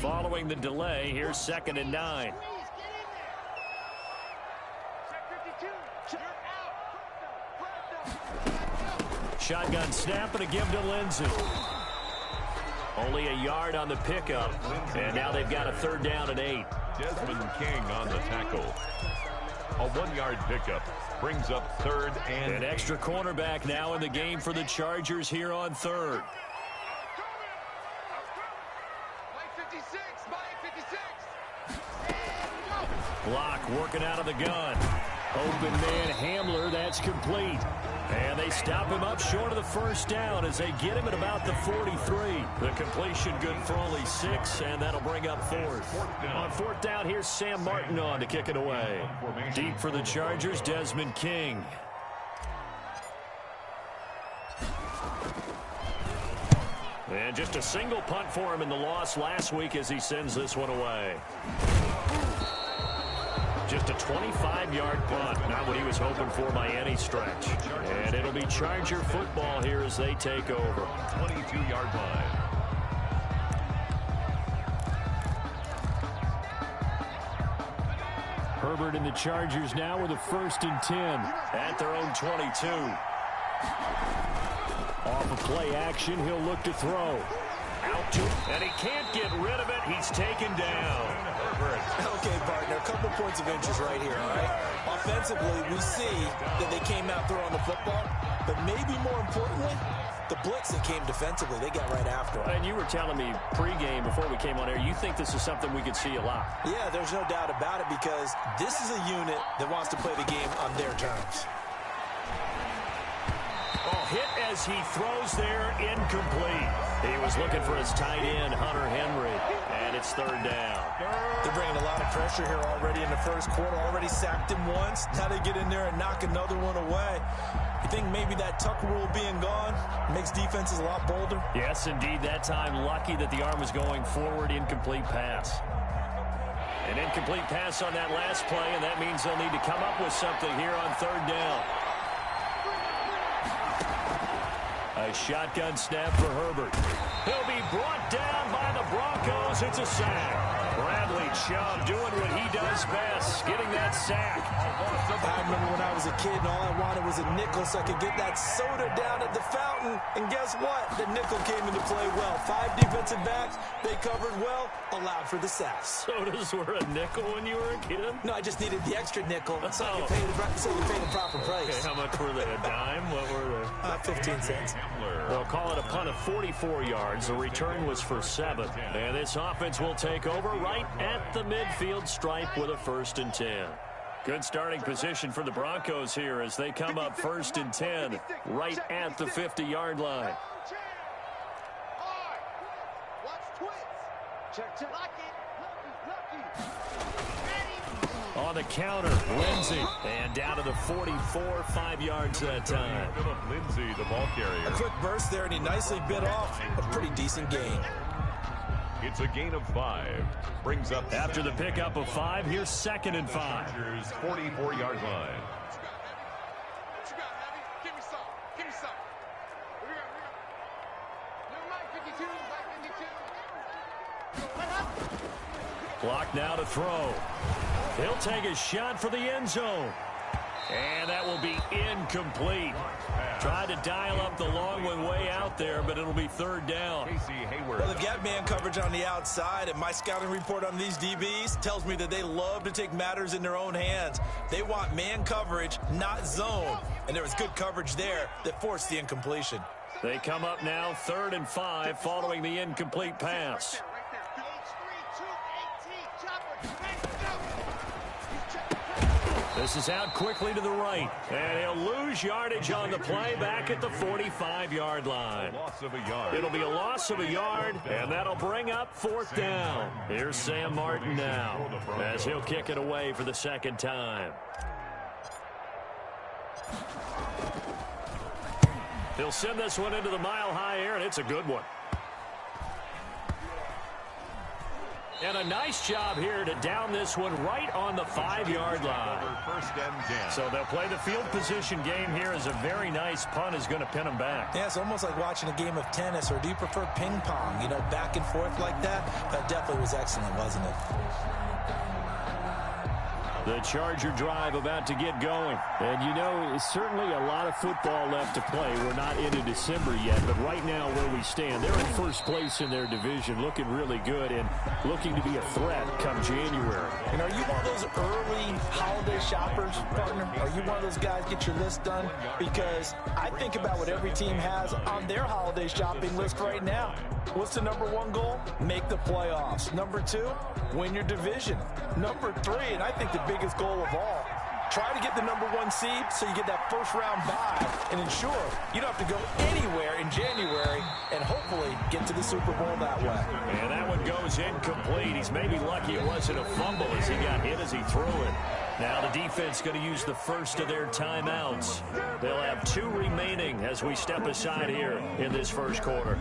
Following the delay, here's 2nd and 9. Shotgun snap and a give to Lindsey. Only a yard on the pickup. And now they've got a 3rd down and 8. Desmond King on the tackle. A 1-yard pickup brings up 3rd and an extra cornerback now in the game for the Chargers here on 3rd. Block working out of the gun. Open man Hamler, that's complete. And they stop him up short of the 1st down as they get him at about the 43. The completion good for only 6, and that'll bring up 4th. On 4th down, here's Sam Martin on to kick it away. Deep for the Chargers, Desmond King. And just a single punt for him in the loss last week as he sends this one away. Just a 25-yard punt, not what he was hoping for by any stretch. And it'll be Charger football here as they take over. 22-yard line. Herbert and the Chargers now with a 1st and 10 at their own 22. Off of play action, he'll look to throw. Out to him, and he can't get rid of it. He's taken down. Okay, partner, a couple points of interest right here, all right? Offensively, we see that they came out throwing the football, but maybe more importantly, the blitz that came defensively, they got right after it. And you were telling me pregame before we came on air, you think this is something we could see a lot. Yeah, there's no doubt about it because this is a unit that wants to play the game on their terms. Oh, hit as he throws there, incomplete. He was looking for his tight end, Hunter Henry, and it's 3rd down. They're bringing a lot of pressure here already in the 1st quarter. Already sacked him once. Now they get in there and knock another one away. You think maybe that tuck rule being gone makes defenses a lot bolder? Yes, indeed. That time, lucky that the arm was going forward. Incomplete pass. An incomplete pass on that last play, and that means they'll need to come up with something here on 3rd down. A shotgun snap for Herbert. He'll be brought down by the Broncos. It's a sack. Bradley Chubb doing what he does best, getting that sack. I remember when I was a kid and all I wanted was a nickel so I could get that soda down at the fountain. And guess what? The nickel came into play well. 5 defensive backs, they covered well, allowed for the sacks. Sodas were a nickel when you were a kid? No, I just needed the extra nickel so I could pay the proper price. Okay, how much were they? A dime? What were they? 15 cents. They'll call it a punt of 44 yards. The return was for 7. And this offense will take over right at the midfield stripe with a 1st and 10. Good starting position for the Broncos here as they come up 1st and 10 right at the 50-yard line. On the counter, Lindsey. And down to the 44, 5 yards that time. Philip Lindsey, the ball carrier. A quick burst there, and he nicely bit off a pretty decent gain. It's a gain of 5. Brings up after the pickup of 5. Here's 2nd and 5. 44-yard line. Clock now to throw. He'll take a shot for the end zone. And that will be incomplete. Tried to dial up the long one way out there, but it'll be 3rd down. Casey Hayward. Well, they've got man coverage on the outside, and my scouting report on these DBs tells me that they love to take matters in their own hands. They want man coverage, not zone. And there was good coverage there that forced the incompletion. They come up now 3rd and 5 following the incomplete pass. This is out quickly to the right. And he'll lose yardage on the play back at the 45-yard line. Loss of a yard. It'll be a loss of a yard, and that'll bring up 4th down. Here's Sam Martin now as he'll kick it away for the 2nd time. He'll send this one into the mile-high air, and it's a good one. And a nice job here to down this one right on the 5-yard line. First and 10. So they'll play the field position game here as a very nice punt is going to pin them back. Yeah, it's almost like watching a game of tennis, or do you prefer ping pong? You know, back and forth like that? That definitely was excellent, wasn't it? The Charger drive about to get going. And, you know, certainly a lot of football left to play. We're not into December yet, but right now where we stand, they're in first place in their division, looking really good and looking to be a threat come January. And are you one of those early holiday shoppers, partner? Are you one of those guys get your list done? Because I think about what every team has on their holiday shopping list right now. What's the number one goal? Make the playoffs. Number two, win your division. Number three, and I think the biggest goal of all, try to get the number one seed so you get that first round bye and ensure you don't have to go anywhere in January and hopefully get to the Super Bowl that way. And that one goes incomplete. He's maybe lucky it wasn't a fumble as he got hit as he threw it. Now the defense going to use the first of their timeouts. They'll have 2 remaining as we step aside here in this first quarter.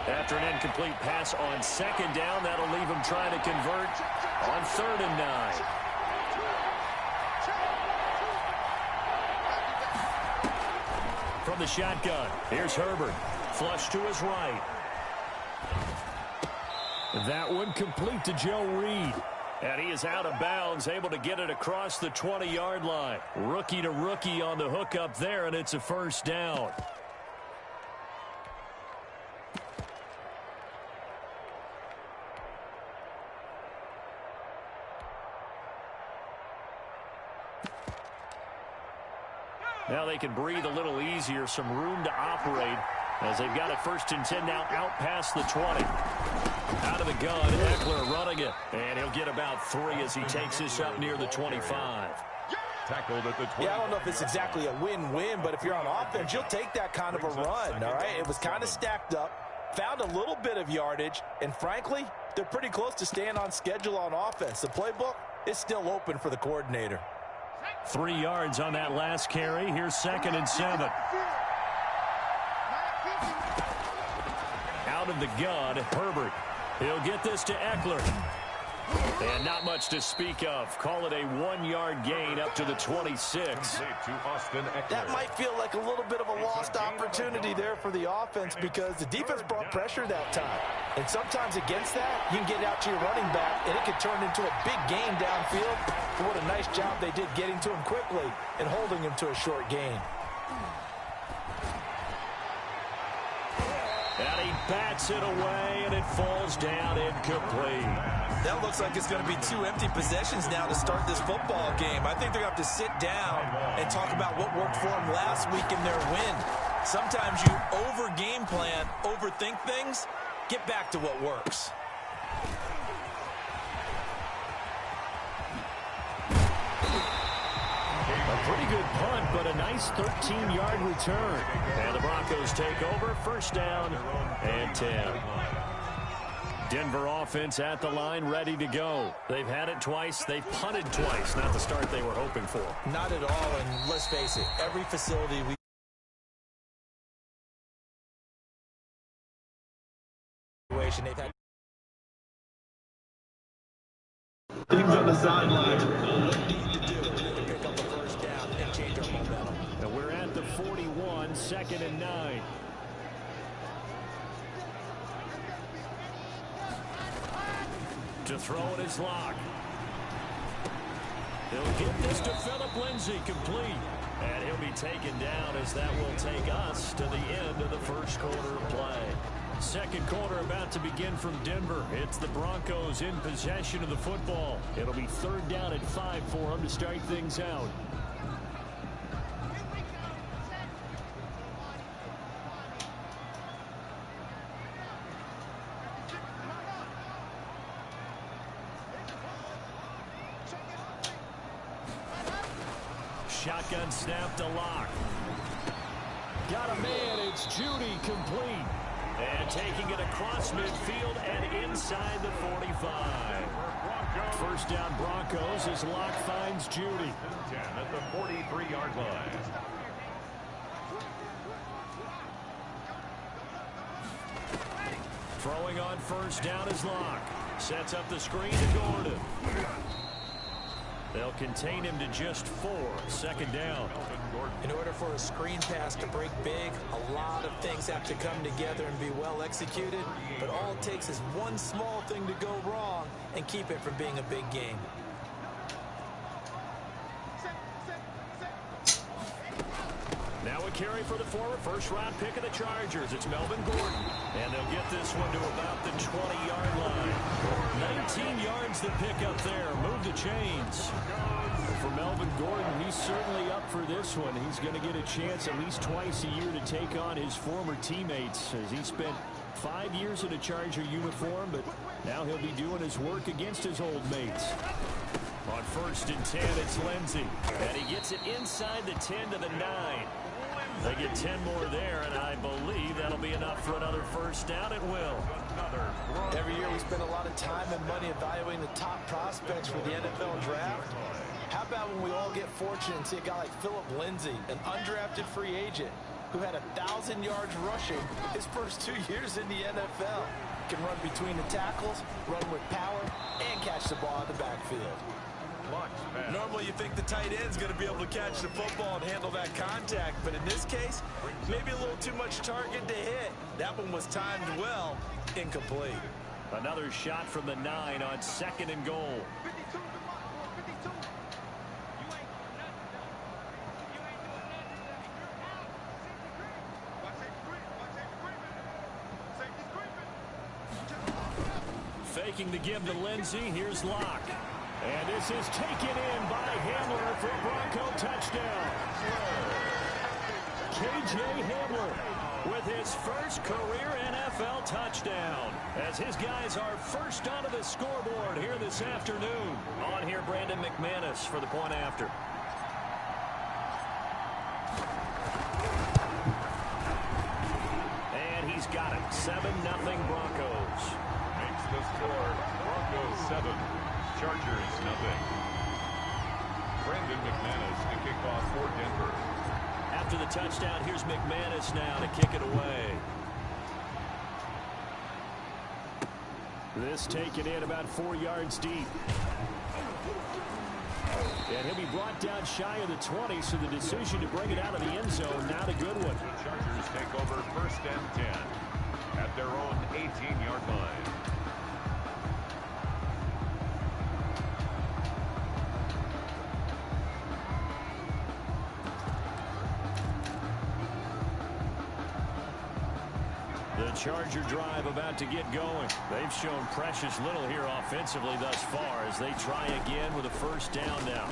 After an incomplete pass on second down, that'll leave him trying to convert on 3rd and 9. From the shotgun, here's Herbert. Flush to his right. That one complete to Joe Reed. And he is out of bounds, able to get it across the 20-yard line. Rookie to rookie on the hook up there, and it's a first down. Now they can breathe a little easier, some room to operate as they've got it 1st and 10 now out past the 20. Out of the gun, Ekeler running it. And he'll get about 3 as he takes this up near the 25. Tackled at the 20. Yeah, I don't know if it's exactly a win-win, but if you're on offense, you'll take that kind of a run, all right? It was kind of stacked up, found a little bit of yardage, and frankly, they're pretty close to staying on schedule on offense. The playbook is still open for the coordinator. 3 yards on that last carry. Here's 2nd and 7. Out of the gun, Herbert. He'll get this to Ekeler. And not much to speak of. Call it a 1-yard gain up to the 26. That might feel like a little bit of a lost opportunity there for the offense because the defense brought pressure that time. And sometimes against that, you can get out to your running back, and it can turn into a big gain downfield. But what a nice job they did getting to him quickly and holding him to a short gain. And he bats it away, and it falls down incomplete. That looks like it's going to be 2 empty possessions now to start this football game. I think they're going to have to sit down and talk about what worked for them last week in their win. Sometimes you over-game plan, overthink things. Get back to what works. A pretty good punt, but a nice 13-yard return. And the Broncos take over, 1st down and 10. Denver offense at the line, ready to go. They've had it twice. They've punted twice. Not the start they were hoping for. Not at all, and let's face it, every facility they've had Things on the sidelines. what do you need to do to pick up the 1st down and change our momentum? And we're at the 41, 2nd and 9. To throw it is Locke. He'll get this to Phillip Lindsay, complete. And he'll be taken down as that will take us to the end of the first quarter of play. Second quarter about to begin from Denver. It's the Broncos in possession of the football. It'll be 3rd down and 5 for them to start things out. Shotgun snap to Locke. Got a man, it's Judy, complete. And taking it across midfield and inside the 45. First down Broncos as Locke finds Judy. 10 at the 43-yard line. Throwing on first down is Locke. Sets up the screen to Gordon. They'll contain him to just 4. Second down. In order for a screen pass to break big, a lot of things have to come together and be well executed. But all it takes is one small thing to go wrong and keep it from being a big game. Now a carry for the former first-round pick of the Chargers. It's Melvin Gordon. And they'll get this one to about the 20-yard line. 19 yards to pick up there. Move the chains. For Melvin Gordon, he's certainly up for this one. He's going to get a chance at least twice a year to take on his former teammates, as he spent 5 years in a Charger uniform, but now he'll be doing his work against his old mates. On 1st and 10, it's Lindsey. And he gets it inside the 10 to the 9. They get 10 more there, and I believe that'll be enough for another first down. It will. Every year we spend a lot of time and money evaluating the top prospects for the NFL draft. How about when we all get fortunate and see a guy like Philip Lindsay, an undrafted free agent who had 1,000 yards rushing his first 2 years in the NFL. Can run between the tackles, run with power, and catch the ball out of the backfield. Normally you think the tight end's going to be able to catch the football and handle that contact, but in this case, maybe a little too much target to hit. That one was timed well, incomplete. Another shot from the 9 on 2nd and goal. Faking the give to Lindsey. Here's Locke. And this is taken in by Hamler for a Bronco touchdown. K.J. Hamler with his first career NFL touchdown, as his guys are first onto the scoreboard here this afternoon. On here, Brandon McManus for the point after. And he's got it. 7-0 Broncos. Makes the score. Broncos 7. Chargers 0. Brandon McManus to kick off for Denver. After the touchdown, here's McManus now to kick it away. This taken in about 4 yards deep. And he'll be brought down shy of the 20, so the decision to bring it out of the end zone, not a good one. The Chargers take over 1st and 10 at their own 18-yard line. Charger drive about to get going. They've shown precious little here offensively thus far as they try again with a first down now.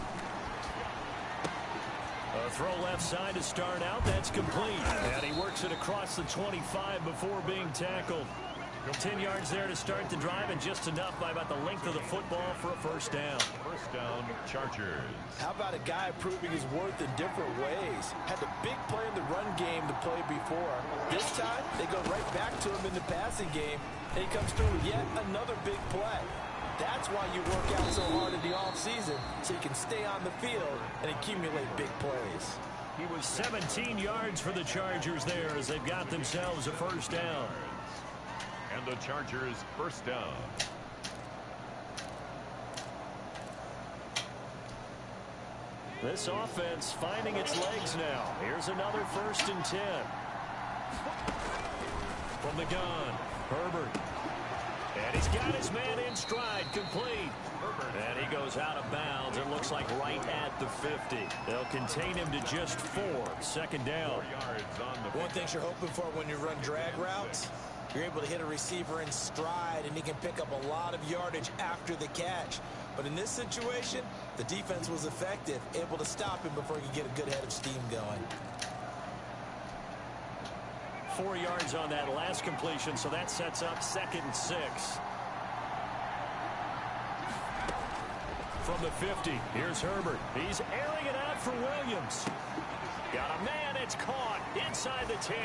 A throw left side to start out. That's complete. And he works it across the 25 before being tackled. 10 yards there to start the drive, and just enough by about the length of the football for a first down. First down, Chargers. How about a guy proving his worth in different ways? Had the big play in the run game to play before. This time, they go right back to him in the passing game, and he comes through with yet another big play. That's why you work out so hard in the offseason, so you can stay on the field and accumulate big plays. He was 17 yards for the Chargers there as they've got themselves a first down. And the Chargers first down. This offense finding its legs now. Here's another 1st and 10. From the gun, Herbert. And he's got his man in stride, complete. And he goes out of bounds. It looks like right at the 50. They'll contain him to just 4. Second down. One thing you're hoping for when you run drag routes, you're able to hit a receiver in stride, and he can pick up a lot of yardage after the catch. But in this situation, the defense was effective, able to stop him before he could get a good head of steam going. 4 yards on that last completion, so that sets up 2nd and 6. From the 50, here's Herbert. He's airing it out for Williams. Got a man, it's caught inside the 10.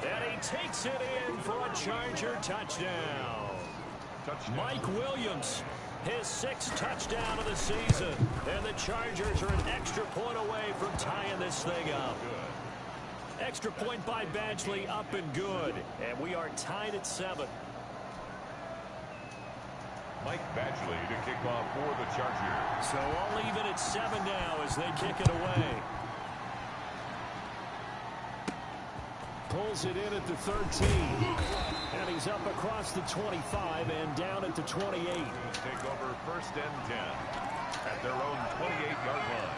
And he takes it in for a Charger touchdown. Mike Williams, his 6th touchdown of the season. And the Chargers are an extra point away from tying this thing up. Extra point by Badgley, up and good. And we are tied at 7. Mike Badgley to kick off for the Chargers. So all even at 7 now as they kick it away. Pulls it in at the 13. And he's up across the 25 and down at the 28. Take over 1st and 10 at their own 28-yard line.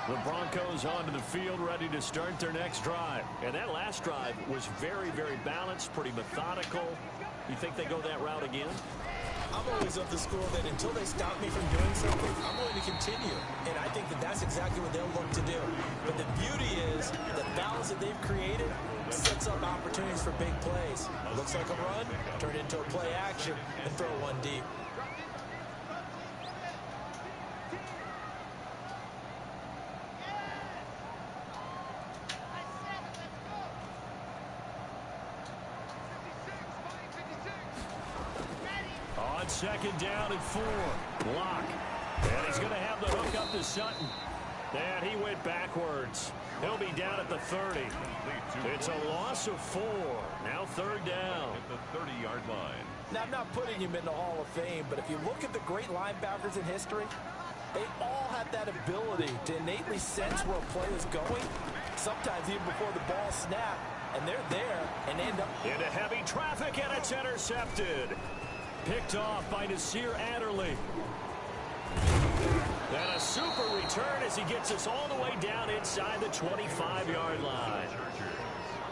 The Broncos onto the field, ready to start their next drive. And that last drive was very, very balanced, pretty methodical. You think they go that route again? I'm always of the school that until they stop me from doing something, I'm going to continue. And I think that that's exactly what they'll look to do. But the beauty is the balance that they've created sets up opportunities for big plays. Looks like a run, turn it into a play action, and throw one deep. On 2nd down and 4. Block. And he's going to have the hook up to Sutton. And he went backwards. He'll be down at the 30. It's a loss of 4. Now 3rd down. At the 30-yard line. Now, I'm not putting him in the Hall of Fame, but if you look at the great linebackers in history, they all have that ability to innately sense where a play is going, sometimes even before the ball snapped, and they're there and end up into heavy traffic, and it's intercepted. Picked off by Nasir Adderley. And a super return as he gets us all the way down inside the 25-yard line.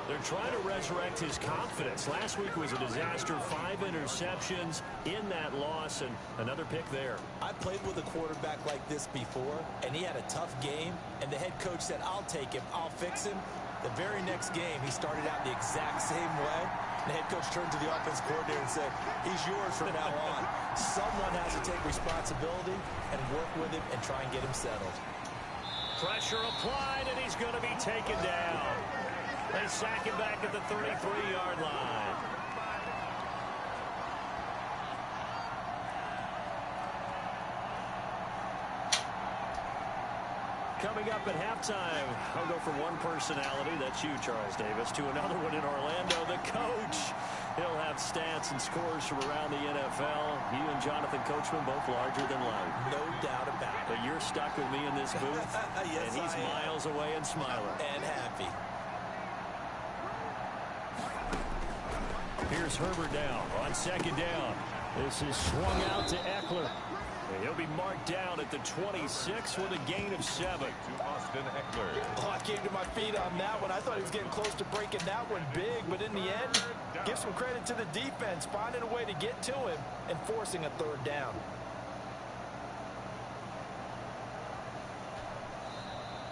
They're trying to resurrect his confidence. Last week was a disaster. 5 interceptions in that loss, and another pick there. I played with a quarterback like this before, and he had a tough game, and the head coach said, I'll take him, I'll fix him. The very next game, he started out the exact same way. The head coach turned to the offense coordinator and said, he's yours from now on. Someone has to take responsibility and work with him and try and get him settled. Pressure applied, and he's going to be taken down. They sack him back at the 33-yard line. Coming up at halftime, I'll go from one personality, that's you, Charles Davis, to another one in Orlando, the coach. He'll have stats and scores from around the NFL. You and Jonathan Coachman, both larger than life. No doubt about it. But you're stuck with me in this booth, yes, and he's miles away and smiling. And happy. Here's Herbert down on 2nd down. This is swung out to Eckler. And he'll be marked down at the 26 with a gain of 7. To Austin Eckler. Oh, I came to my feet on that one. I thought he was getting close to breaking that one big, but in the end, give some credit to the defense, finding a way to get to him and forcing a 3rd down.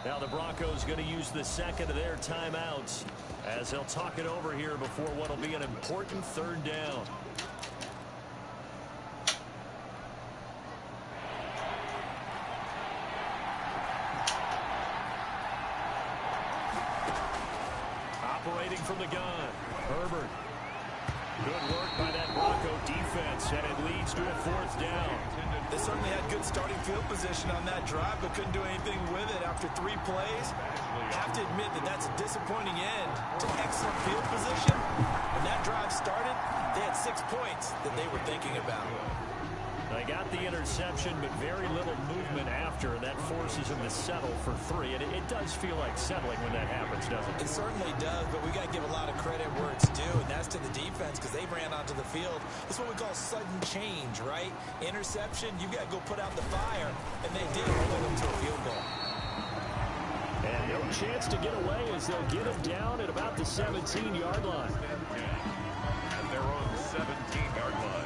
Now the Broncos going to use the 2nd of their timeouts as they'll talk it over here before what will be an important 3rd down. Operating from the gun, Herbert. Good work by that Bronco defense, and it leads to a 4th down. They certainly had good starting field position on that drive, but couldn't do anything with it after 3 plays. Have to admit that that's a disappointing end to excellent field position. When that drive started, they had 6 points that they were thinking about. They got the interception, but very little movement after, and that forces him to settle for 3. And it does feel like settling when that happens, doesn't it? It certainly does, but we got to give a lot of credit where it's due, and that's to the defense because they ran onto the field. It's what we call sudden change, right? Interception, you got to go put out the fire, and they did hold them to a field goal. And no chance to get away as they'll get him down at about the 17-yard line. At their own 17-yard line.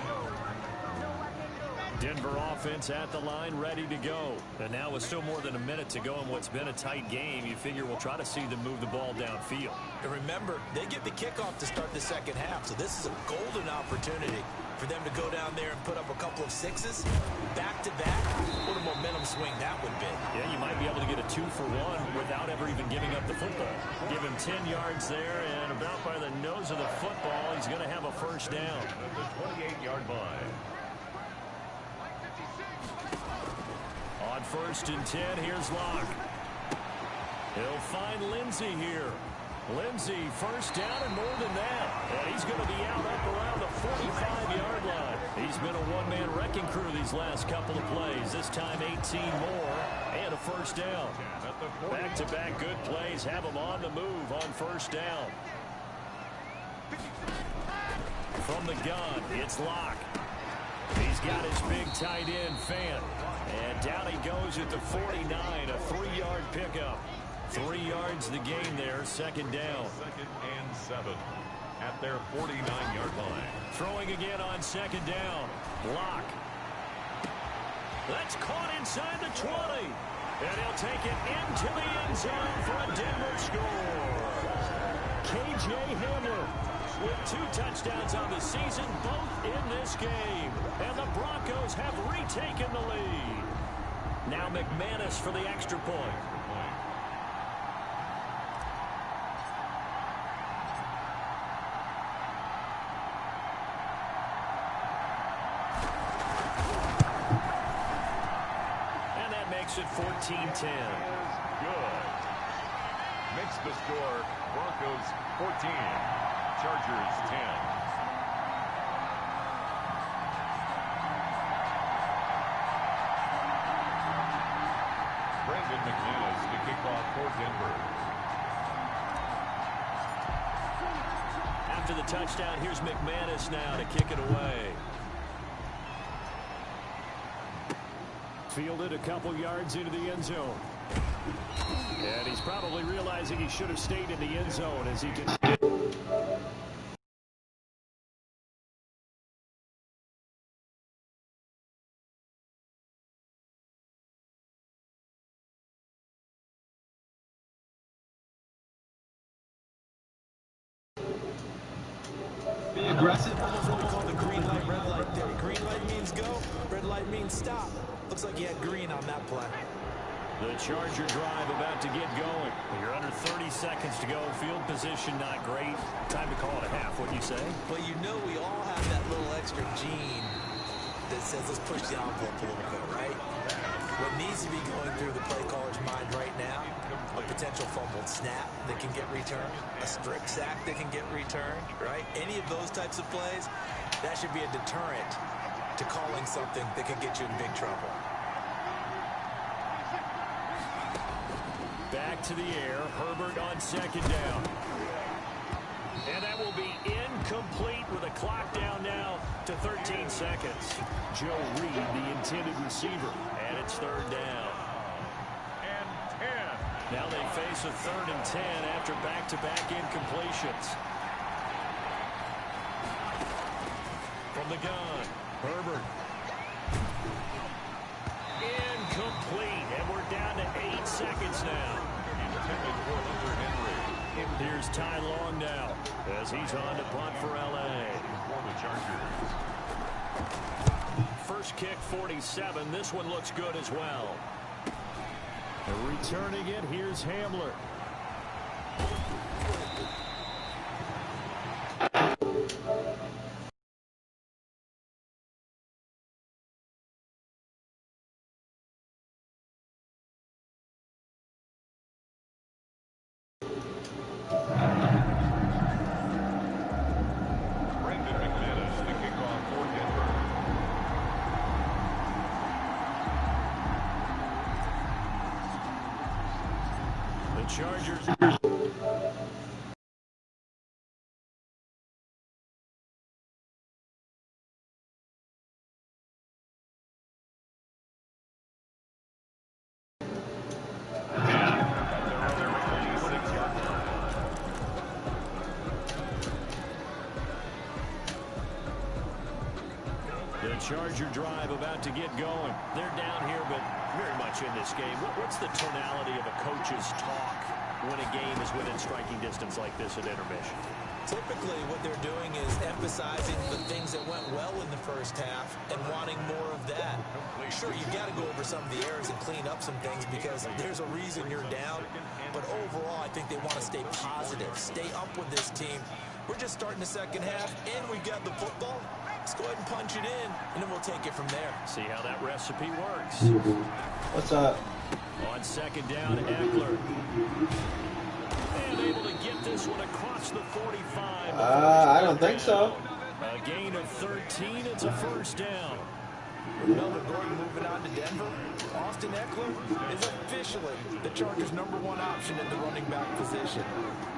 Denver offense at the line, ready to go. And now with still more than a minute to go in what's been a tight game, you figure we'll try to see them move the ball downfield. And remember, they get the kickoff to start the second half, so this is a golden opportunity for them to go down there and put up a couple of sixes back-to-back. What a momentum swing that would be. Yeah, you might be able to get a 2-for-1 without ever even giving up the football. Give him 10 yards there, and about by the nose of the football, he's going to have a first down. At the 28-yard line. On 1st and 10, here's Locke. He'll find Lindsey here. Lindsey, first down and more than that. And he's going to be out up around the 45-yard line. He's been a one-man wrecking crew these last couple of plays. This time 18 more and a first down. Back-to-back good plays have him on the move on first down. From the gun, it's Locke. He's got his big tight end, Fant. And down he goes at the 49, a 3-yard pickup. 3 yards the game there, second down. 2nd and 7 at their 49-yard line. Throwing again on second down. Locke. That's caught inside the 20. And he'll take it into the end zone for a Denver score. K.J. Hamler with 2 touchdowns on the season, both in this game. And the Broncos have retaken the lead. Now McManus for the extra point. And that makes it 14-10. Good. Makes the score Broncos 14, Chargers 10. Brandon McManus to kick off for Denver. After the touchdown, here's McManus now to kick it away. Fielded a couple yards into the end zone. And he's probably realizing he should have stayed in the end zone as he can. Be aggressive. Call the green light, red light there. Green light means go, red light means stop. Looks like he had green on that play. The Charger drive about to get going. You're under 30 seconds to go. Field position not great. Time to call it a half, wouldn't you say? But you know we all have that little extra gene that says let's push the envelope a little bit, right? What needs to be going through the play caller's mind right now, a potential fumbled snap that can get returned, a strip sack that can get returned, right? Any of those types of plays, that should be a deterrent to calling something that can get you in big trouble. Back to the air. Herbert on second down. And that will be incomplete with a clock down now to 13 seconds. Joe Reed, the intended receiver. And it's third down. And 10. Now they face a 3rd and 10 after back-to-back incompletions. From the gun, Herbert. Incomplete. And we're down to 8 seconds now. Intended for Hunter Henry. Here's Ty Long now as he's on to punt for L.A. For the Chargers. First kick, 47. This one looks good as well. Returning it, here's Hamler. Brandon McManus to kick off for Denver. The Chargers. The Charger drive about to get going. They're down here, but very much in this game. What's the tonality of a coach's talk when a game is within striking distance like this at intermission? Typically, what they're doing is emphasizing the things that went well in the first half and wanting more of that. Sure, you've got to go over some of the errors and clean up some things because there's a reason you're down. But overall, I think they want to stay positive, stay up with this team. We're just starting the second half, and we've got the football. Let's go ahead and punch it in, and then we'll take it from there. See how that recipe works. What's up? On second down, Eckler. And able to get this one across the 45. I don't think so. A gain of 13. It's a first down. Melvin Gordon moving on to Denver. Austin Eckler is officially the Chargers' #1 option at the running back position.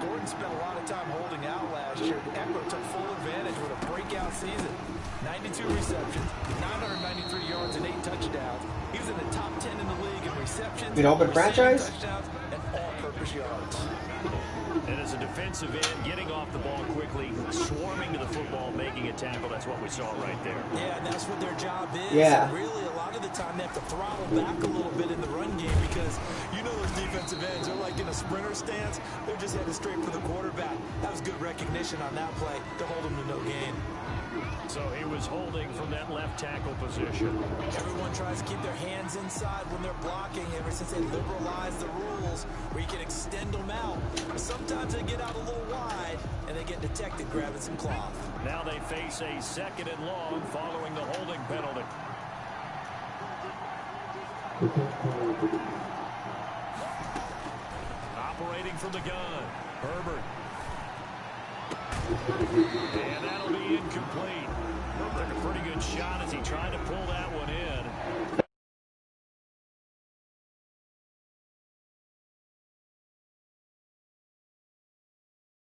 Gordon spent a lot of time holding out last year. Eckler took full advantage with a breakout season. 92 receptions, 993 yards, and 8 touchdowns. He was in the top 10 in the league in receptions, An open franchise? touchdowns, and all-purpose yards. And as a defensive end, getting off the ball quickly, swarming to the football, making a tackle, that's what we saw right there. Yeah, and that's what their job is. Yeah. Really, a lot of the time they have to throttle back a little bit in the run game because you know those defensive ends are like in a sprinter stance. They're just headed straight for the quarterback. That was good recognition on that play to hold them to no gain. So he was holding from that left tackle position. Everyone tries to keep their hands inside when they're blocking ever since they liberalized the rules where you can extend them out. But sometimes they get out a little wide and they get detected grabbing some cloth. Now they face a second and long following the holding penalty. Operating from the gun, Herbert. And that'll be incomplete. Took a pretty good shot as he tried to pull that one in.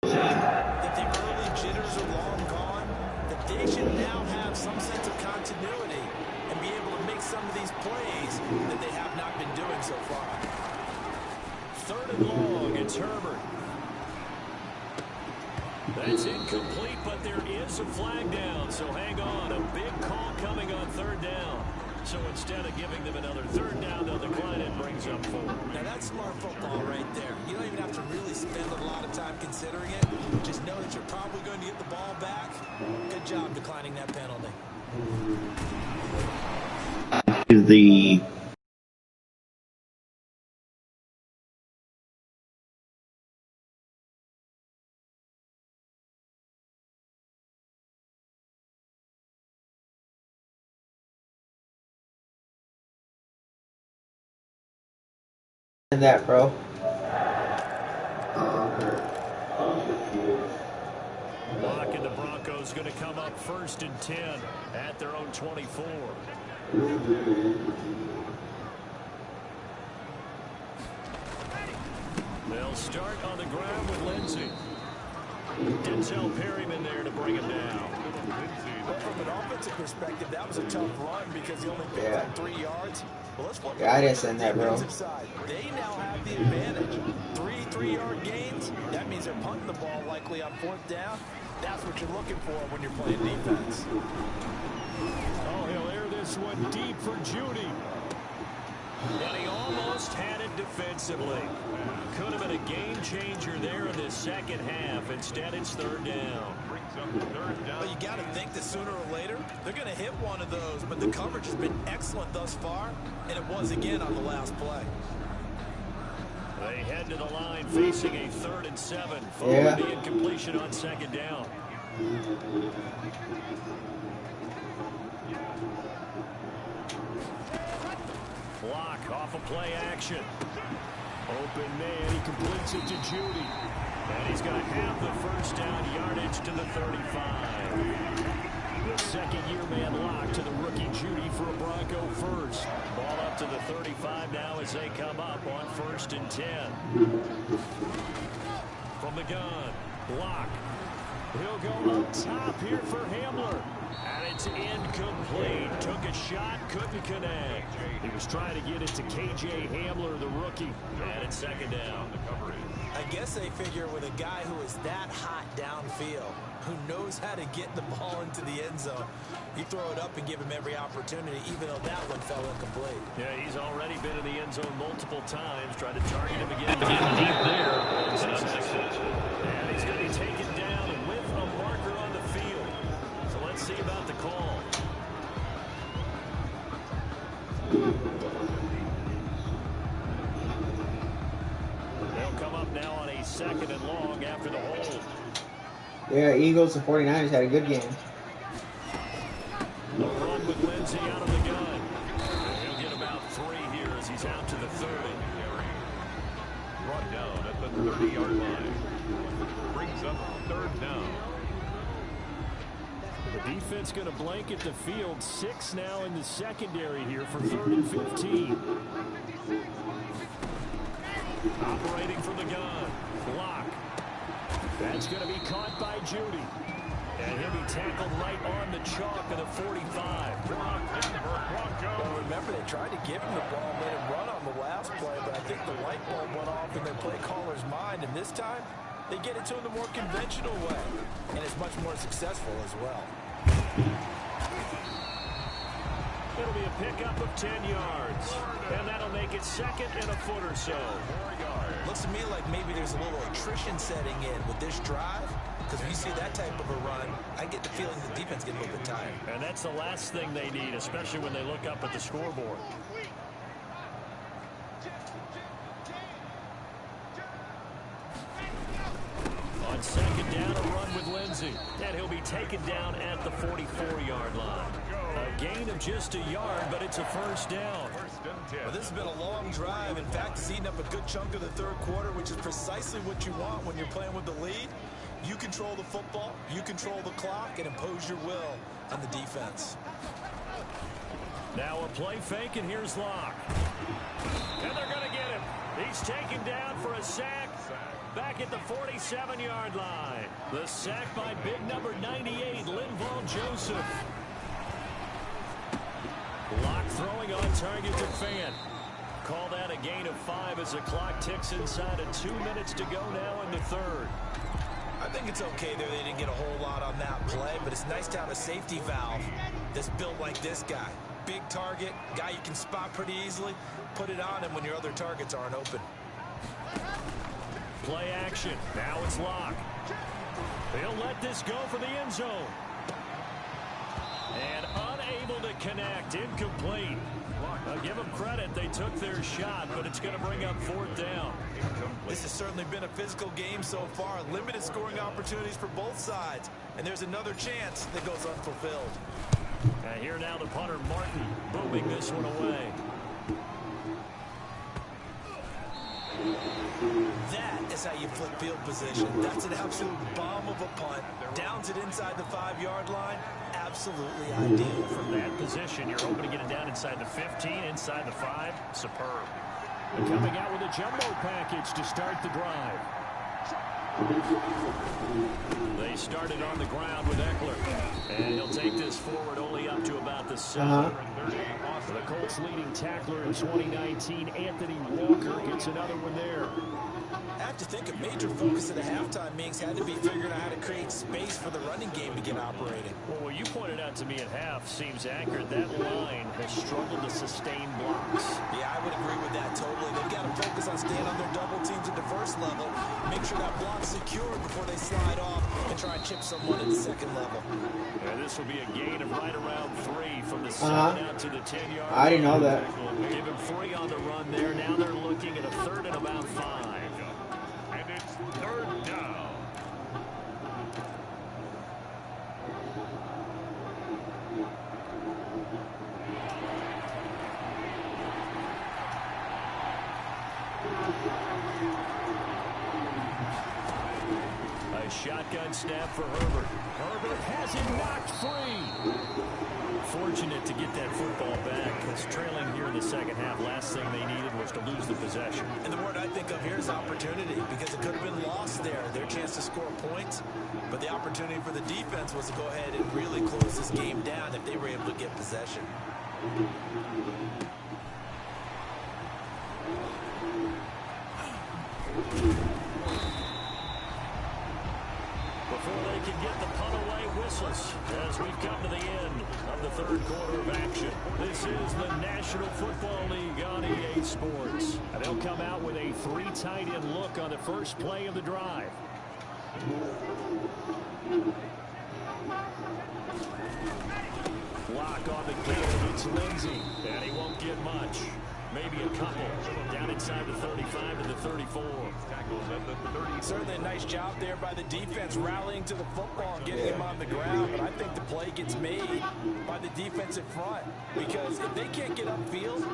That the early jitters are long gone, that they should now have some sense of continuity and be able to make some of these plays that they have not been doing so far. Third and long, it's Herbert. That's incomplete, but there is a flag down, so hang on. A big call coming on third down. So instead of giving them another third down, they'll decline it, brings up 4. Now that's smart football right there. You don't even have to really spend a lot of time considering it. Just know that you're probably going to get the ball back. Good job declining that penalty. The that, bro. Block and the Broncos going to come up 1st and 10 at their own 24. They'll start on the ground with Lindsey. Denzel Perryman there to bring him down. But from an offensive perspective, that was a tough run because he only picked up 3 yards. Well, let's look I didn't send that, bro. side. They now have the advantage. 3 3-yard gains. That means they're punting the ball likely on 4th down. That's what you're looking for when you're playing defense. Oh, he'll air this one deep for Judy. But he almost had it defensively. Could have been a game changer there in the second half. Instead, it's 3rd down. Well, you got to think that sooner or later they're going to hit one of those, but the coverage has been excellent thus far, and it was again on the last play. They head to the line facing a 3rd and 7 following the incompletion on 2nd down. Block off a play action. Open man, he completes it to Judy. And he's going to have the 1st down yardage to the 35. The second-year man lock to the rookie Judy for a Bronco first. Ball up to the 35 now as they come up on 1st and 10. From the gun, block. He'll go up top here for Hamler. And It's incomplete. Took a shot, couldn't connect. He was trying to get it to K.J. Hamler, the rookie. And it's second down. I guess they figure with a guy who is that hot downfield, who knows how to get the ball into the end zone, you throw it up and give him every opportunity, even though that one fell incomplete. Yeah, he's already been in the end zone multiple times, trying to target him again. Deep there. And he's going to be taken down with a marker on the field. So let's see about the call. They'll come up now on a second and long after the hold. Yeah, Eagles and 49ers had a good game. The run with Lindsey out of the gun. He'll get about 3 here as he's out to the 30. Brought down at the 30-yard line. Brings up third down. The defense going to blanket the field. 6 now in the secondary here for 3rd and 15. Operating from the gun. Block. That's going to be caught by Judy. And he'll be tackled right on the chalk of the 45. Well, remember, they tried to give him the ball, made him run on the last play, but I think the light bulb went off in their play caller's mind, and this time they get it to him the more conventional way, and it's much more successful as well. It'll be a pickup of 10 yards, and that'll make it second and a foot or so. Looks to me like maybe there's a little attrition setting in with this drive, because when you see that type of a run, I get the feeling the defense gets a little bit tired. And that's the last thing they need, especially when they look up at the scoreboard. On second down, a run with Lindsey. And he'll be taken down at the 44-yard line. A gain of just a yard, but it's a first down. Well, this has been a long drive. In fact, it's eaten up a good chunk of the third quarter, which is precisely what you want when you're playing with the lead. You control the football, you control the clock, and impose your will on the defense. Now a play fake, and here's Locke. And they're going to get him. He's taken down for a sack back at the 47-yard line. The sack by big number 98, Linval Joseph. Locke throwing on target to Fant. Call that a gain of 5 as the clock ticks inside of 2 minutes to go now in the third. I think it's okay there. They didn't get a whole lot on that play, but it's nice to have a safety valve that's built like this guy. Big target, guy you can spot pretty easily. Put it on him when your other targets aren't open. Play action. Now it's Locke. He'll let this go for the end zone. And unable to connect. Incomplete. I'll give them credit. They took their shot, but it's going to bring up 4th down. This has certainly been a physical game so far. Limited scoring opportunities for both sides. And there's another chance that goes unfulfilled. And here now the punter, Martin, booming this one away. That is how you flip field position. That's an absolute bomb of a punt. Downs it inside the 5-yard line. Absolutely ideal. From that position, you're hoping to get it down inside the 15, inside the 5. Superb. And coming out with a jumbo package to start the drive. They started on the ground with Eckler. And he'll take this forward only up to about the 7. The Colts leading tackler in 2019, Anthony Walker, gets another one there. I have to think a major focus of the halftime meetings had to be figuring out how to create space for the running game to get operating. Well, what you pointed out to me at half seems accurate. That line has struggled to sustain blocks. Yeah, I would agree with that totally. They've got to focus on staying on their double teams at the first level, make sure that block's secure before they slide off and try and chip someone at the second level. And this will be a gain of right around 3 from the 7 out to the 10-yard line. I didn't know that. Give him 3 on the run there. Now they're looking at a 3rd and about 5. And it's 3rd down. A shotgun snap for Herbert. Herbert has him knocked free. fortunate to get that football back, because trailing here in the second half, last thing they needed was to lose the possession. And the word I think of here is opportunity, because it could have been lost there, their chance to score points. But the opportunity for the defense was to go ahead and really close this game down if they were able to get possession. Before they can get the punt away, whistles as we've come to the end of the third quarter of action. This is the National Football League on EA Sports. And they'll come out with a 3 tight end look on the first play of the drive. Lock on the game. It's Lindsay, and he won't get much. Maybe a couple. Down inside the 35 to the 34. Certainly a nice job there by the defense, rallying to the football and getting him on the ground. But I think the play gets made by the defensive front, because if they can't get upfield,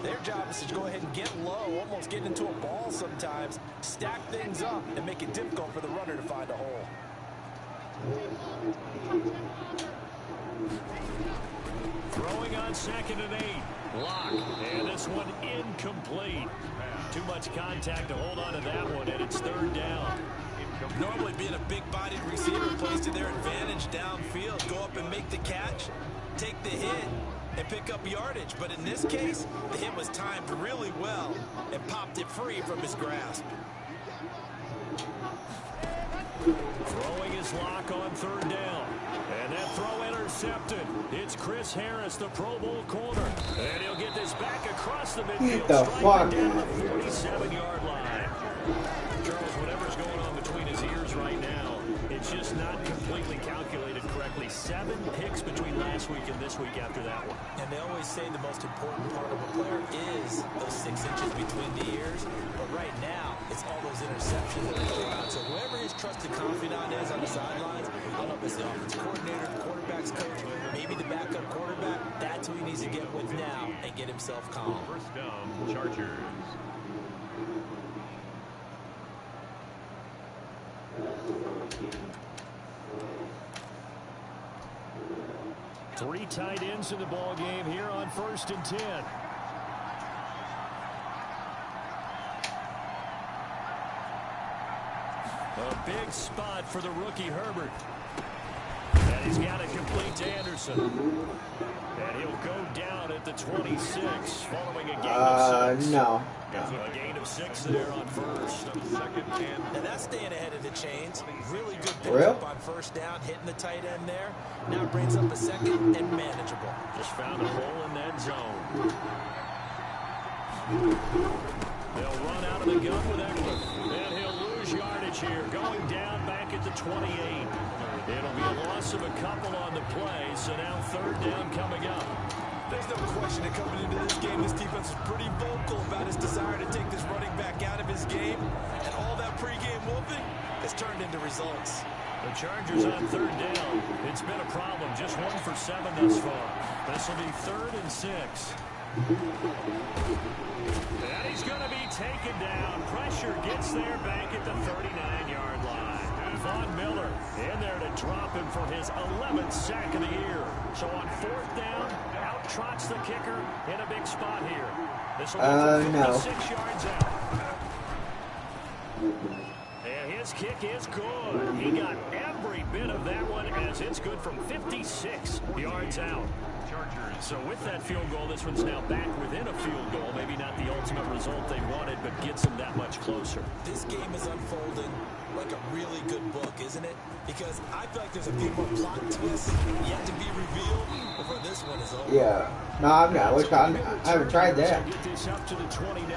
their job is to go ahead and get low, almost get into a ball sometimes, stack things up, and make it difficult for the runner to find a hole. Throwing on 2nd and 8. Lock. And this one incomplete. Too much contact to hold on to that one, and it's 3rd down. Normally being a big-bodied receiver plays to their advantage downfield. Go up and make the catch, take the hit, and pick up yardage. But in this case, the hit was timed really well and popped it free from his grasp. Throwing his Lock on 3rd down. And that throw intercepted. It's Chris Harris, the Pro Bowl corner. And he'll get this back across the midfield. The fuck? Down the 47-yard line. Charles, whatever's going on between his ears right now, it's just not completely calculated correctly. 7 picks between last week and this week after that one. And they always say the most important part of a player is those 6 inches between the ears. But right now, it's all those interceptions that are going on. So whoever his trusted confidant is on the sidelines, I don't know if it's the offensive coordinator, the quarterback's coach, maybe the backup quarterback, that's who he needs to get with now and get himself calm. First down, Chargers. Three tight ends in the ball game here on 1st and 10. A big spot for the rookie Herbert. And he's got it complete to Anderson. And he'll go down at the 26 following a gain of 6. No. A gain of 6 there on 1st. And that's staying ahead of the chains. Really good pickup on 1st down, hitting the tight end there. Now brings up a 2nd and manageable. Just found a hole in that zone. They'll run out of the gun with Eckler. And he'll lose yardage here. Going down back at the 28. It'll be a loss of a couple on the play. So now 3rd down coming up. There's no question that coming into this game, this defense is pretty vocal about his desire to take this running back out of his game. And all that pregame whooping has turned into results. The Chargers on 3rd down. It's been a problem. Just 1 for 7 thus far. This will be 3rd and 6. And he's going to be taken down. Pressure gets there back at the 39-yard line. Von Miller in there to drop him for his 11th sack of the year. So on 4th down, out trots the kicker in a big spot here. This will be 56 yards out. And his kick is good. He got every bit of that one as it's good from 56 yards out. So with that field goal, this one's now back within a field goal. Maybe not the ultimate result they wanted, but gets them that much closer. This game is unfolding like a really good book, isn't it? Because I feel like there's a few more plot twists yet to be revealed before this one is over. Yeah. No, I'm not. I haven't tried that. Get this up to the 29.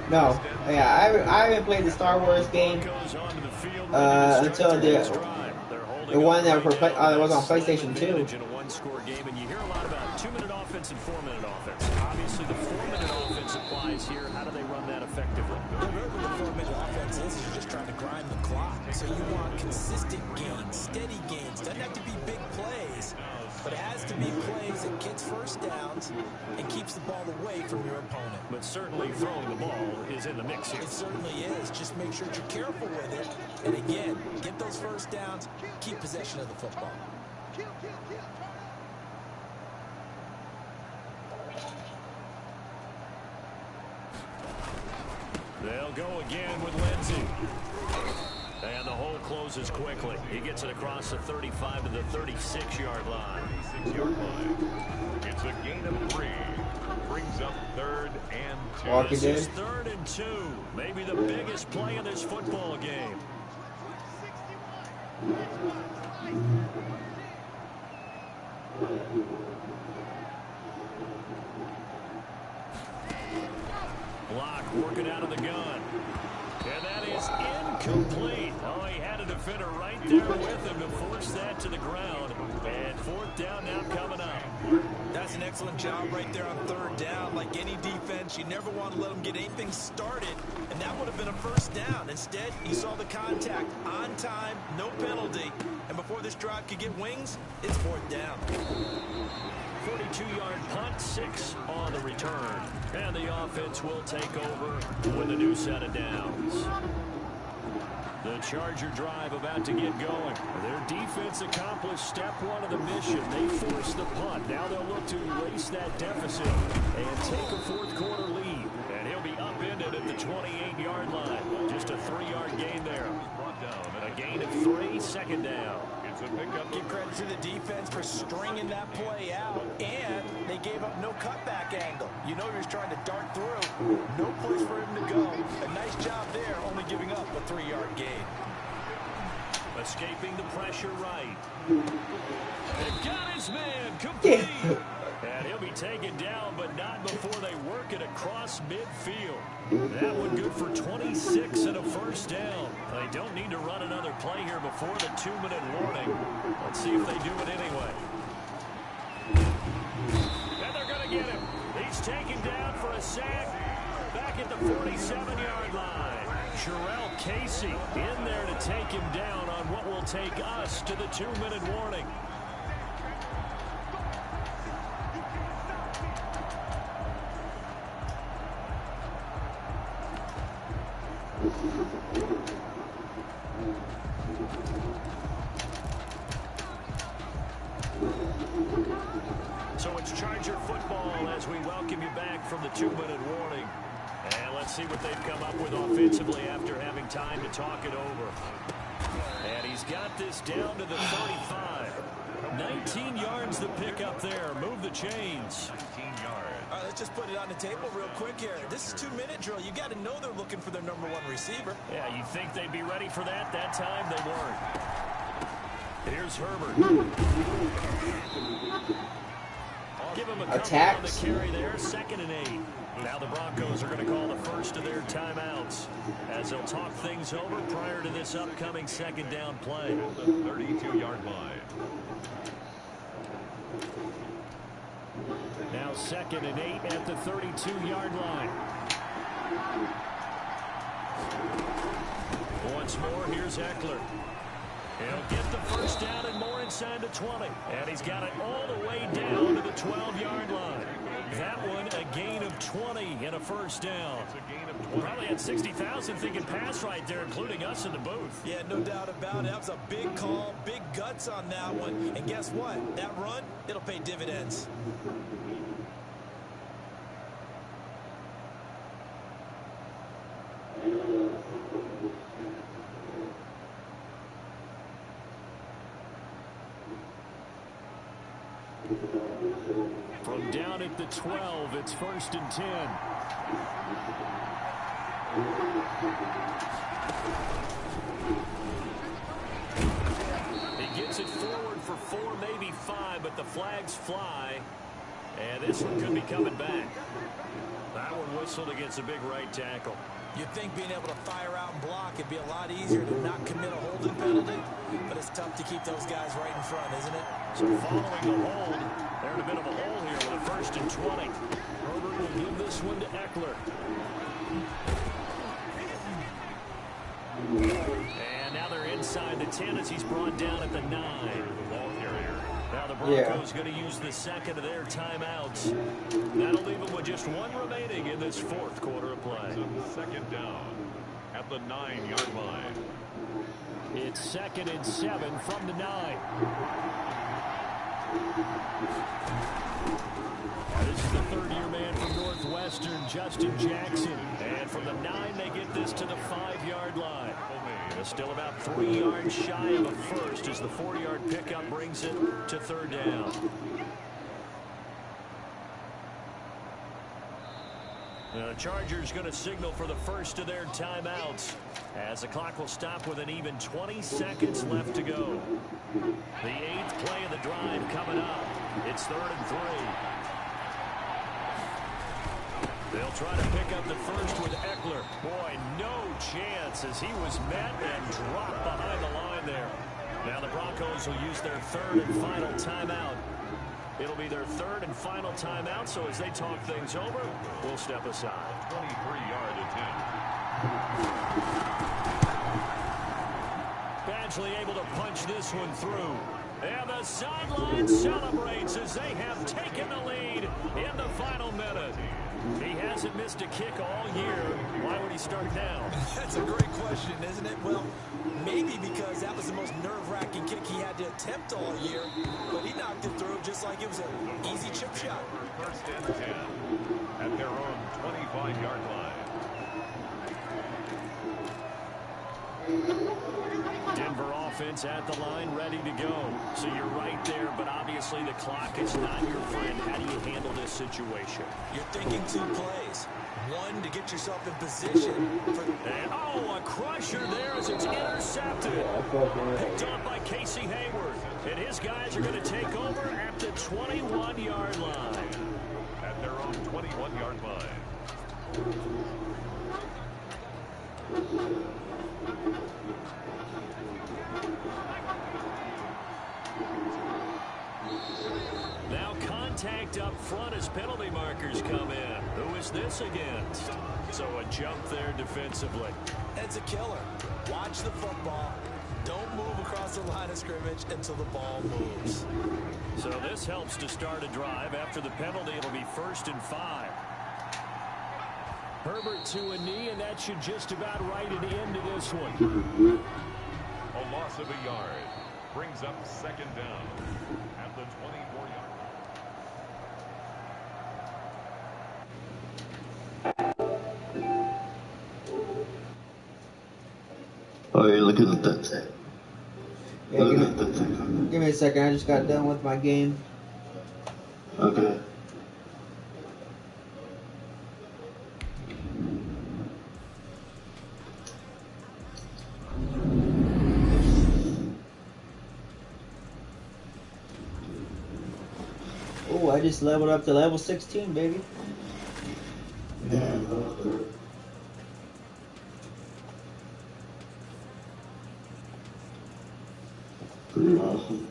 No. Yeah, I haven't played the Star Wars game until the one that was on PlayStation 2. In a one-score game, and you hear a lot about 2-minute offense and 4-minute offense. Obviously, the 4-minute offense applies here. How do they run that effectively? The 4-minute offense is you're just trying to grind the clock. So you want consistent gains, steady gains. Doesn't have to be big plays, but it has to be plays that gets 1st downs and keeps the ball away from your opponent. But certainly throwing the ball is in the mix here. It certainly is. Just make sure you're careful with it. And again, get those 1st downs, keep possession of the football. They'll go again with Lindsey. And the hole closes quickly. He gets it across the 35 to the 36-yard line. 36-yard line. It's a gain of 3. Brings up 3rd and 2. This is 3rd and 2. Maybe the biggest play in this football game. Block working out of the gun. And that is incomplete. Oh, he had a defender right there with him to force that to the ground. And 4th down now coming up. That's an excellent job right there on 3rd down. Like any defense, you never want to let them get anything started, and that would have been a 1st down. Instead, he saw the contact on time, no penalty, and before this drive could get wings, it's 4th down. 42-yard punt, 6 on the return. And the offense will take over with a new set of downs. The Charger drive about to get going. Their defense accomplished step 1 of the mission. They forced the punt. Now they'll look to erase that deficit and take a 4th quarter lead. And he'll be upended at the 28-yard line. Just a 3-yard gain there. A gain of 3, 2nd down. It's a pickup. Give credit to the defense for stringing that play out, and they gave up no cutback angle. You know he was trying to dart through. No place for him to go. A nice job there, only giving up a 3-yard gain. Escaping the pressure right. And got his man complete. And he'll be taken down, but not before they work it across midfield. That one good for 26 and a 1st down. They don't need to run another play here before the 2-minute warning. Let's see if they do it anyway. And they're going to get him. He's taken down for a sack back at the 47-yard line. Sherrell Casey in there to take him down on what will take us to the 2-minute warning. So it's Charger football as we welcome you back from the 2-minute warning. And let's see what they've come up with offensively after having time to talk it over. And he's got this down to the 35. 19 yards the pick up there. Move the chains. 19 yards. All right, let's just put it on the table real quick here. This is 2-minute drill. You got to know they're looking for their #1 receiver. Yeah, you think they'd be ready for that? That time they weren't. Here's Herbert. Give him a couple on the carry there. 2nd and 8. Now the Broncos are going to call the first of their timeouts as they'll talk things over prior to this upcoming 2nd down play. The 32-yard line. Now 2nd and 8 at the 32-yard line. Once more, here's Eckler. He'll get the 1st down and more inside the 20. And he's got it all the way down to the 12-yard line. That one a gain of 20 and a 1st down. It's a gain of 20. Probably had 60,000 thinking pass right there, including us in the booth. Yeah, no doubt about it. That was a big call, big guts on that one. And guess what? That run, it'll pay dividends. From down at the 12, it's 1st and 10. He gets it forward for 4, maybe 5, but the flags fly. And this one could be coming back. That one whistled against a big right tackle. You'd think being able to fire out and block it'd be a lot easier to not commit a holding penalty, but it's tough to keep those guys right in front, isn't it? So following the hold, they're in a bit of a hole here with a 1st and 20. Herbert will give this one to Eckler. And now they're inside the 10 as he's brought down at the 9. The ball carrier. Now the Broncos going to use the 2nd of their timeouts. That'll leave them with just 1 remaining in this 4th quarter of play. 2nd down at the 9-yard line. It's 2nd and 7 from the 9. This is the third-year man from Northwestern, Justin Jackson. And from the 9, they get this to the 5-yard line. Still about 3 yards shy of a first as the 4-yard pickup brings it to third down. The Chargers going to signal for the first of their timeouts as the clock will stop with an even 20 seconds left to go. The 8th play of the drive coming up. It's 3rd and 3. They'll try to pick up the first with Eckler. Boy, no chance as he was met and dropped behind the line there. Now the Broncos will use their 3rd and final timeout. It'll be their 3rd and final timeout, so as they talk things over, we'll step aside. 23-yard attempt. Badgley able to punch this one through. And the sideline celebrates as they have taken the lead in the final minute. He hasn't missed a kick all year. Why would he start now? That's a great question, isn't it? Well, maybe because that was the most nerve-wracking kick he had to attempt all year. But he knocked it through just like it was an easy chip shot. First and 10 at their own 25-yard line. Denver offense at the line, ready to go. So you're right there, but obviously the clock is not your friend. How do you handle this situation? You're thinking 2 plays. 1, to get yourself in position. And, a crusher there as it's intercepted. Picked up by Casey Hayward. And his guys are going to take over at the 21-yard line. At their own 21-yard line. Now contact up front as penalty markers come in. Who is this against? So a jump there defensively. It's a killer. Watch the football. Don't move across the line of scrimmage until the ball moves. So this helps to start a drive. After the penalty, it'll be 1st and 5. Herbert to a knee, and that should just about write it into this one. A loss of a yard brings up 2nd down at the 24-yard line. Oh, you're looking at that thing. Yeah, give me a second. I just got done with my game. Okay. Oh, I just leveled up to level 16, baby. Yeah. Pretty awesome.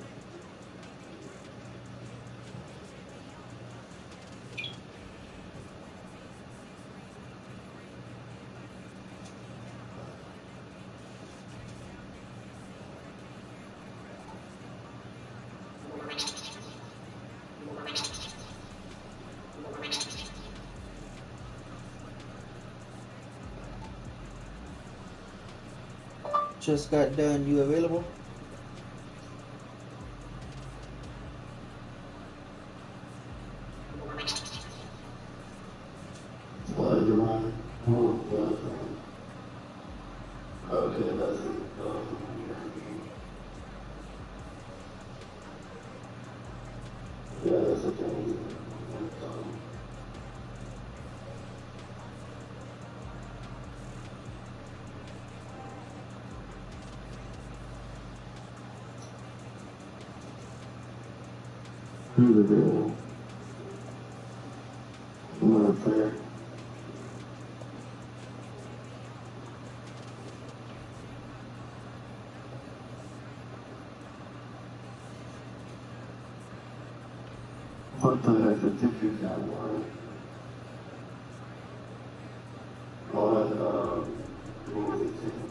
Just got done. You available? What, you want? Okay, that's it. Yeah, that's okay. Here's the deal. I'm gonna play. What the heck? I think you got one. On, movie things.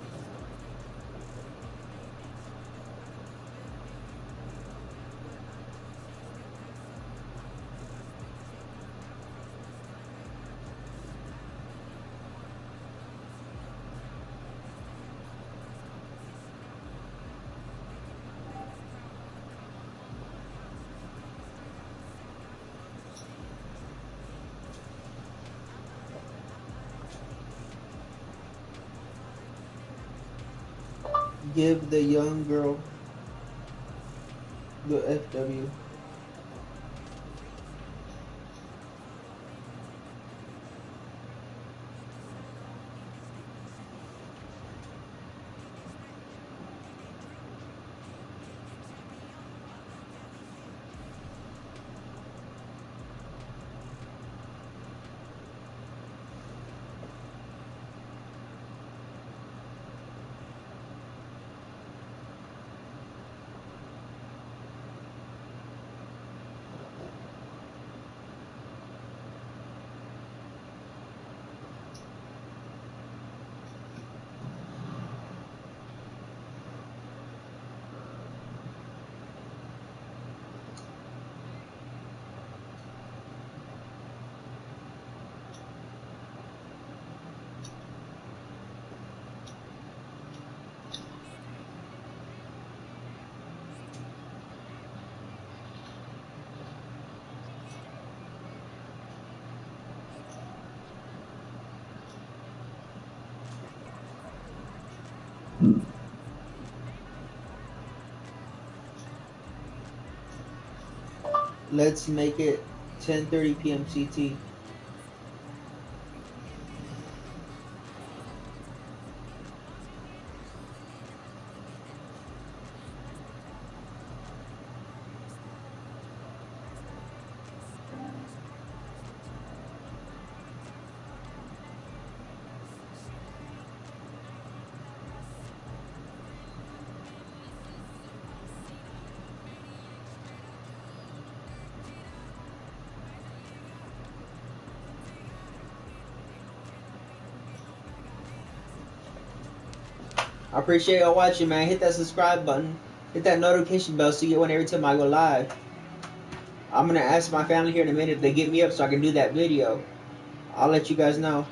Give the young girl the FW. Let's make it 10:30 p.m. CT. I appreciate y'all watching, man. Hit that subscribe button. Hit that notification bell so you get one every time I go live. I'm going to ask my family here in a minute if they get me up so I can do that video. I'll let you guys know.